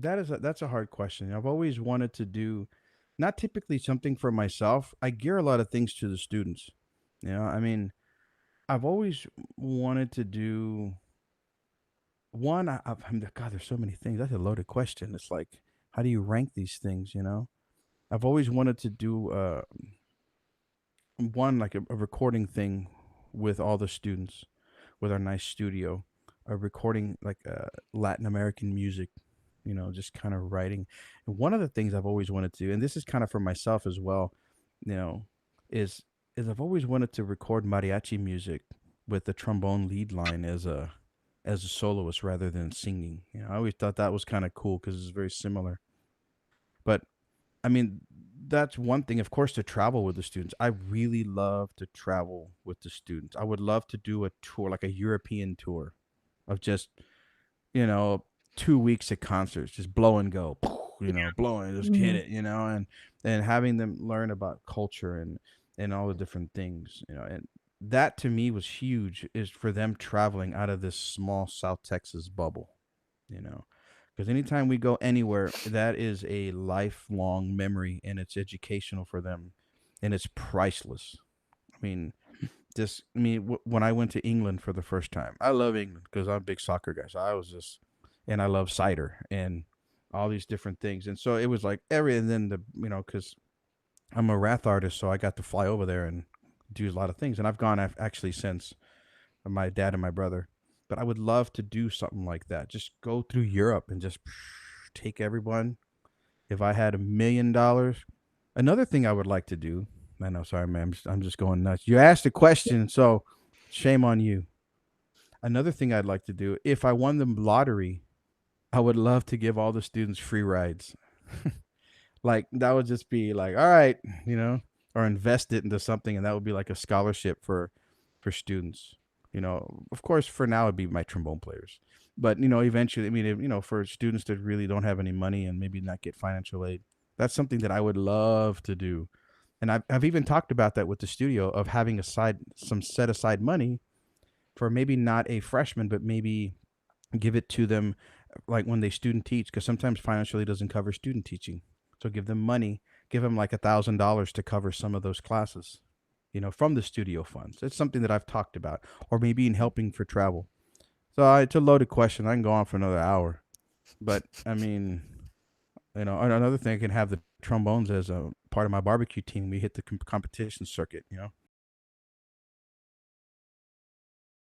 That's a hard question. I've always wanted to do, not typically something for myself. I gear a lot of things to the students. I mean, I've always wanted to do one. God, there's so many things. That's a loaded question. It's like, how do you rank these things? I've always wanted to do one, like a recording thing with all the students, with our nice studio, a recording like Latin American music, just kind of writing. And one of the things I've always wanted to do, and this is kind of for myself as well, you know, is I've always wanted to record mariachi music with the trombone lead line as a soloist rather than singing. I always thought that was kind of cool because it's very similar. But I mean, that's one thing, of course, to travel with the students. I really love to travel with the students. I would love to do a tour, like a European tour of just, you know, 2 weeks at concerts, just blow and go, blowing, just hit Mhm. it, and having them learn about culture and all the different things, and that to me was huge, is for them traveling out of this small South Texas bubble, you know because anytime we go anywhere, that is a lifelong memory, and it's educational for them, and it's priceless. I mean, when I went to England for the first time, I love England because I'm a big soccer guy. So I was just, and I love cider and all these different things. And so it was like and then because I'm a wrath artist, so I got to fly over there and do a lot of things. And I've gone actually since, my dad and my brother. But I would love to do something like that. Just go through Europe and just take everyone. If I had $1 million, another thing I would like to do. I know, sorry, man. I'm just going nuts. You asked a question, so shame on you. Another thing I'd like to do, if I won the lottery, I would love to give all the students free rides. Like that would just be like, all right, or invest it into something, and that would be like a scholarship for students. Of course, for now it'd be my trombone players, but eventually, I mean, for students that really don't have any money and maybe not get financial aid, that's something that I would love to do. And I've even talked about that with the studio, of having some set aside money for maybe not a freshman, but maybe give it to them like when they student teach, because sometimes financially doesn't cover student teaching. So give them money, give them like $1,000 to cover some of those classes, from the studio funds. It's something that I've talked about, or maybe in helping for travel. So it's a loaded question. I can go on for another hour, but I mean, another thing, I can have the trombones as a part of my barbecue team. We hit the competition circuit.